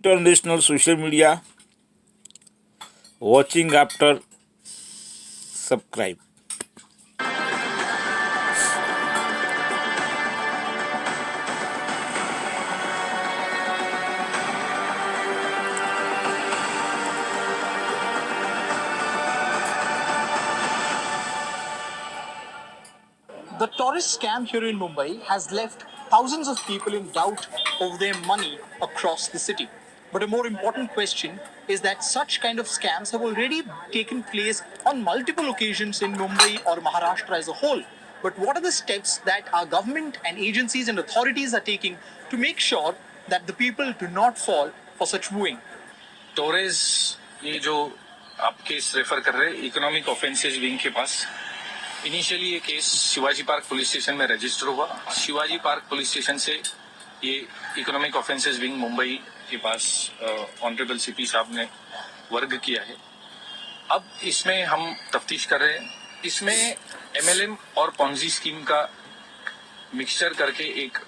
international social media, watching after subscribe. The tourist scam here in Mumbai has left thousands of people in doubt of their money across the city. But a more important question is that such kind of scams have already taken place on multiple occasions in Mumbai or Maharashtra as a whole. But what are the steps that our government and agencies and authorities are taking to make sure that the people do not fall for such wooing? Storage ये जो आप case refer कर रहे हैं economic offences wing के पास initially ये case Shivaji park police station में register हुआ। शिवाजी पार्क पुलिस स्टेशन से ये इकोनॉमिक ऑफेंसेज विंग मुंबई के पास ऑनरेबल सीपी साहब ने वर्ग किया है। अब इसमें हम तफ्तीश कर रहे हैं। इसमें एमएलएम और पॉन्जी स्कीम का मिक्सचर करके एक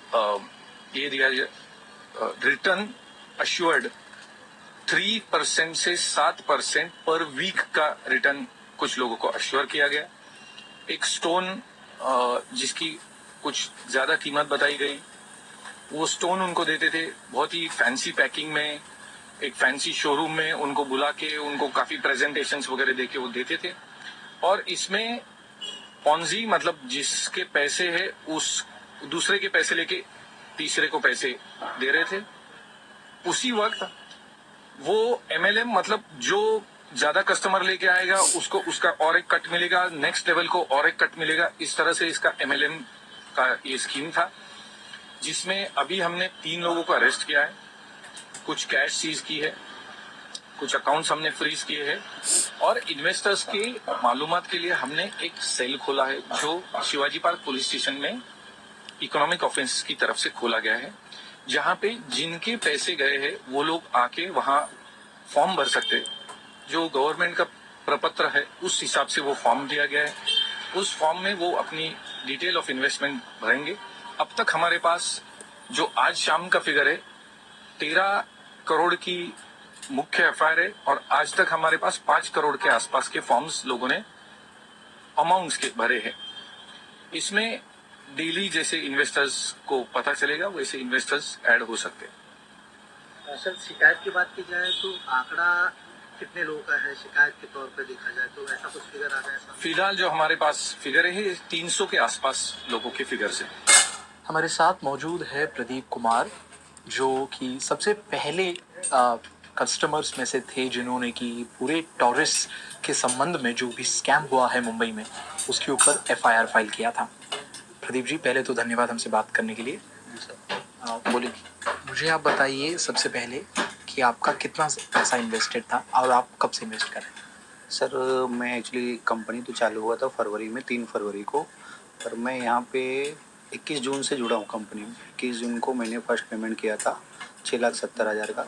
ये दिया रिटर्न अश्योर्ड 3% से 7% पर वीक का रिटर्न कुछ लोगों को अश्योर किया गया। एक स्टोन जिसकी कुछ ज्यादा कीमत बताई गई, वो स्टोन उनको देते थे बहुत ही फैंसी पैकिंग में, एक फैंसी शोरूम में उनको बुला के उनको काफी प्रेजेंटेशंस वगैरह देके वो देते थे। और इसमें पॉन्जी मतलब जिसके पैसे है उस दूसरे के पैसे लेके तीसरे को पैसे दे रहे थे। उसी वक्त वो एमएलएम मतलब जो ज्यादा कस्टमर लेके आएगा उसको उसका और एक कट मिलेगा, नेक्स्ट लेवल को और एक कट मिलेगा। इस तरह से इसका एमएलएम का ये स्कीम था, जिसमें अभी हमने 3 लोगों को अरेस्ट किया है, कुछ कैश सीज की है, कुछ अकाउंट्स हमने फ्रीज किए हैं और इन्वेस्टर्स के मालूमात के लिए हमने एक सेल खोला है जो शिवाजी पार्क पुलिस स्टेशन में इकोनॉमिक ऑफेंस की तरफ से खोला गया है, जहां पे जिनके पैसे गए हैं वो लोग आके वहां फॉर्म भर सकते हैं। जो गवर्नमेंट का प्रपत्र है उस हिसाब से वो फॉर्म दिया गया है। उस फॉर्म में वो अपनी डिटेल ऑफ इन्वेस्टमेंट भरेंगे। अब तक हमारे पास जो आज शाम का फिगर है 13 करोड़ की मुख्य एफआईआर है और आज तक हमारे पास 5 करोड़ के आसपास के फॉर्म्स लोगों ने अमाउंट्स के भरे हैं। इसमें डेली जैसे इन्वेस्टर्स को पता चलेगा वैसे इन्वेस्टर्स ऐड हो सकते हैं। सर, शिकायत की बात की जाए तो आंकड़ा कितने लोगों का है शिकायत के तौर पर देखा जाए तो ऐसा कुछ फिगर आ रहा है? फिलहाल जो हमारे पास फिगर है 300 के आसपास लोगों के फिगर से। हमारे साथ मौजूद है प्रदीप कुमार, जो कि सबसे पहले कस्टमर्स में से थे जिन्होंने कि पूरे टॉरिस्ट के संबंध में जो भी स्कैम हुआ है मुंबई में उसके ऊपर एफआईआर फाइल किया था। प्रदीप जी, पहले तो धन्यवाद हमसे बात करने के लिए। बोलिए, मुझे आप बताइए सबसे पहले कि आपका कितना पैसा इन्वेस्टेड था और आप कब से इन्वेस्ट कर रहे हैं? सर, मैं एक्चुअली कंपनी तो चालू हुआ था फरवरी में, 3 फरवरी को, पर मैं यहाँ पे 21 जून से जुड़ा हूँ कंपनी में। 21 जून को मैंने फर्स्ट पेमेंट किया था 6,70,000 का।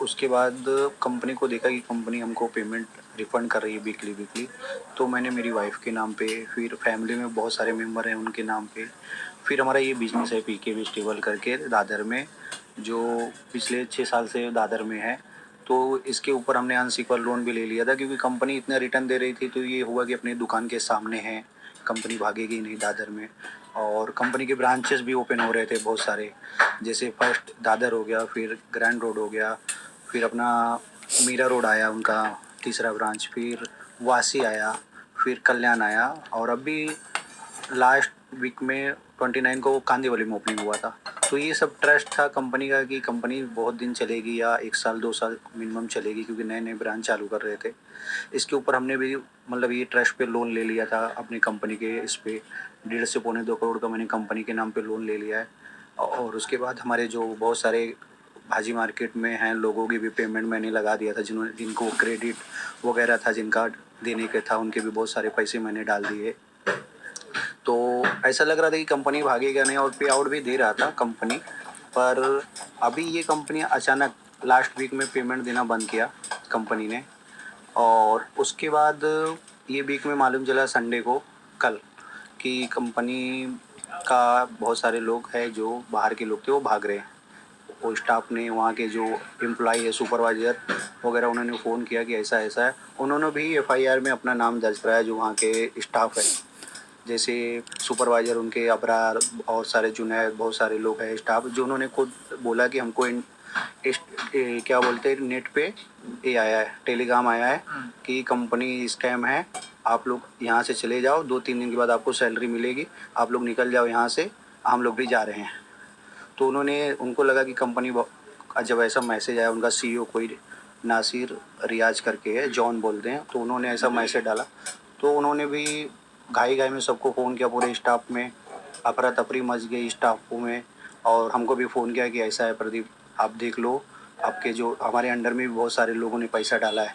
उसके बाद कंपनी को देखा कि कंपनी हमको पेमेंट रिफ़ंड कर रही है वीकली, तो मैंने मेरी वाइफ के नाम पे, फिर फैमिली में बहुत सारे मेंबर हैं उनके नाम पे, फिर हमारा ये बिजनेस है पीके वेजिटेबल करके दादर में, जो पिछले 6 साल से दादर में है। तो इसके ऊपर हमने अनसिक्योर्ड लोन भी ले लिया था, क्योंकि कंपनी इतना रिटर्न दे रही थी, तो ये हुआ कि अपनी दुकान के सामने है, कंपनी भागेगी नहीं दादर में। और कंपनी के ब्रांचेस भी ओपन हो रहे थे बहुत सारे, जैसे फर्स्ट दादर हो गया, फिर ग्रैंड रोड हो गया, फिर अपना मीरा रोड आया उनका तीसरा ब्रांच, फिर वासी आया, फिर कल्याण आया, और अभी लास्ट वीक में 29 को कांदीवली में ओपनिंग हुआ था। तो ये सब ट्रस्ट था कंपनी का कि कंपनी बहुत दिन चलेगी या 1 साल 2 साल मिनिमम चलेगी, क्योंकि नए नए ब्रांच चालू कर रहे थे। इसके ऊपर हमने भी मतलब ये ट्रस्ट पे लोन ले लिया था अपनी कंपनी के, इस पे 1.5 से पौने 2 करोड़ का मैंने कंपनी के नाम पे लोन ले लिया है। और उसके बाद हमारे जो बहुत सारे भाजी मार्केट में हैं लोगों की भी पेमेंट मैंने लगा दिया था, जिनको क्रेडिट वगैरह था जिनका देने का था, उनके भी बहुत सारे पैसे मैंने डाल दिए। तो ऐसा लग रहा था कि कंपनी भागेगा नहीं, और पे आउट भी दे रहा था कंपनी। पर अभी ये कंपनी अचानक लास्ट वीक में पेमेंट देना बंद किया कंपनी ने, और उसके बाद ये वीक में मालूम चला संडे को, कल, कि कंपनी का बहुत सारे लोग हैं जो बाहर के लोग थे वो भाग रहे हैं। वो स्टाफ ने, वहाँ के जो एम्प्लॉय है, सुपरवाइज़र वगैरह, उन्होंने फ़ोन किया कि ऐसा ऐसा है। उन्होंने भी एफआईआर में अपना नाम दर्ज कराया, जो वहाँ के स्टाफ है, जैसे सुपरवाइज़र उनके अबरार और सारे जुनैद, बहुत सारे लोग हैं स्टाफ, जो उन्होंने खुद बोला कि हमको क्या बोलते हैं, नेट पे ये आया है, टेलीग्राम आया है कि कंपनी स्कैम है, आप लोग यहाँ से चले जाओ, 2-3 दिन के बाद आपको सैलरी मिलेगी, आप लोग निकल जाओ यहाँ से, हम लोग भी जा रहे हैं। तो उनको लगा कि कंपनी, जब ऐसा मैसेज आया, उनका सीईओ कोई नासिर रियाज करके है, जॉन बोलते हैं, तो उन्होंने ऐसा मैसेज डाला, तो उन्होंने भी घाई में सबको फ़ोन किया, पूरे स्टाफ में अफरा तफरी मच गई स्टाफों में, और हमको भी फ़ोन किया कि ऐसा है प्रदीप, आप देख लो, आपके जो हमारे अंडर में भी बहुत सारे लोगों ने पैसा डाला है,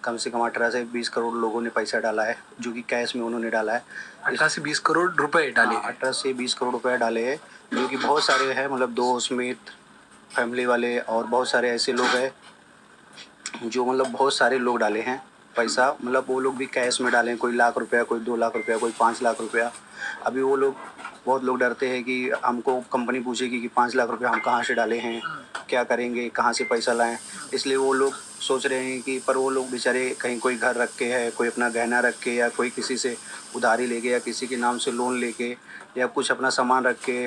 कम से कम 18 से 20 करोड़ लोगों ने पैसा डाला है, जो कि कैश में उन्होंने डाला है। 18 से 20 करोड़ रुपए डाले हैं। 18 से 20 करोड़ रुपए डाले हैं, जो कि बहुत सारे हैं, मतलब दोस्त समेत फैमिली वाले और बहुत सारे ऐसे लोग हैं जो, मतलब बहुत सारे लोग डाले हैं पैसा, मतलब वो लोग भी कैश में डाले हैं, कोई लाख रुपया, कोई 2 लाख रुपया, कोई 5 लाख रुपया। अभी वो लोग, बहुत लोग डरते हैं कि हमको कंपनी पूछेगी कि 5 लाख रुपया हम कहाँ से डाले हैं, क्या करेंगे, कहाँ से पैसा लाएं, इसलिए वो लोग सोच रहे हैं कि, पर वो लोग बेचारे कहीं कोई घर रख के है, कोई अपना गहना रख के, या कोई किसी से उधारी लेके, या किसी के नाम से लोन लेके, या कुछ अपना सामान रख के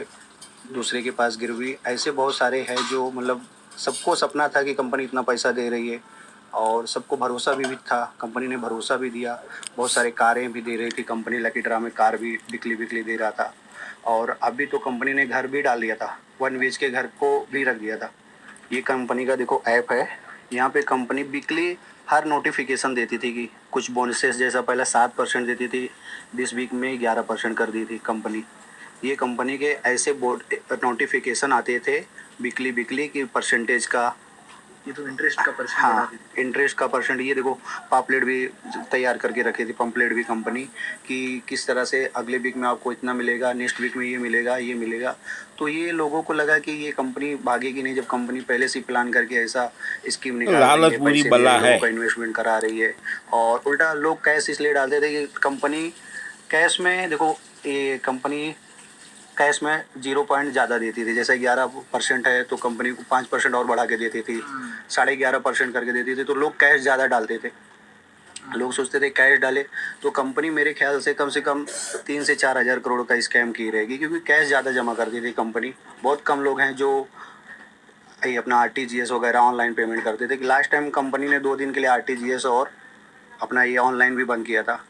दूसरे के पास गिरवी, ऐसे बहुत सारे हैं जो, मतलब सबको सपना था कि कंपनी इतना पैसा दे रही है, और सबको भरोसा भी था, कंपनी ने भरोसा भी दिया, बहुत सारे कारें भी दे रही थी कंपनी, लकी ड्रा में कार भी बिकली दे रहा था। और अभी तो कंपनी ने घर भी डाल दिया था, 1 BHK घर को भी रख दिया था। ये कंपनी का देखो ऐप है, यहाँ पे कंपनी वीकली हर नोटिफिकेशन देती थी कि कुछ बोनसेस, जैसा पहले 7% देती थी, दिस वीक में 11% कर दी थी कंपनी। ये कंपनी के ऐसे बोर्ड नोटिफिकेशन आते थे वीकली कि परसेंटेज का, ये तो इंटरेस्ट का परसेंट बढ़ा हाँ, देती इंटरेस्ट का परसेंट। ये देखो पापलेट भी तैयार करके रखी थी, पम्पलेट भी कंपनी कि किस तरह से अगले वीक में आपको इतना मिलेगा, नेक्स्ट वीक में ये मिलेगा। तो ये लोगों को लगा कि ये कंपनी भागेगी नहीं, जब कंपनी पहले से प्लान करके ऐसा स्कीम निकाल रही लालच है, बुरी पैसे बला लोगों है। का इन्वेस्टमेंट करा रही है। और उल्टा लोग कैश इसलिए डालते थे कि कंपनी कैश में, देखो ये कंपनी कैश में 0 पॉइंट ज़्यादा देती थी, जैसे 11% है तो कंपनी को 5% और बढ़ा के देती थी, 11.5% करके देती थी, तो लोग कैश ज़्यादा डालते थे। लोग सोचते थे कैश डाले तो कंपनी, मेरे ख्याल से कम 3 से 4 हज़ार करोड़ का स्कैम की रहेगी, क्योंकि कैश ज़्यादा जमा करती थी कंपनी। बहुत कम लोग हैं जो ये अपना RTGS वगैरह ऑनलाइन पेमेंट करते थे। कि लास्ट टाइम कंपनी ने 2 दिन के लिए RTGS और अपना ये ऑनलाइन भी बंद किया था।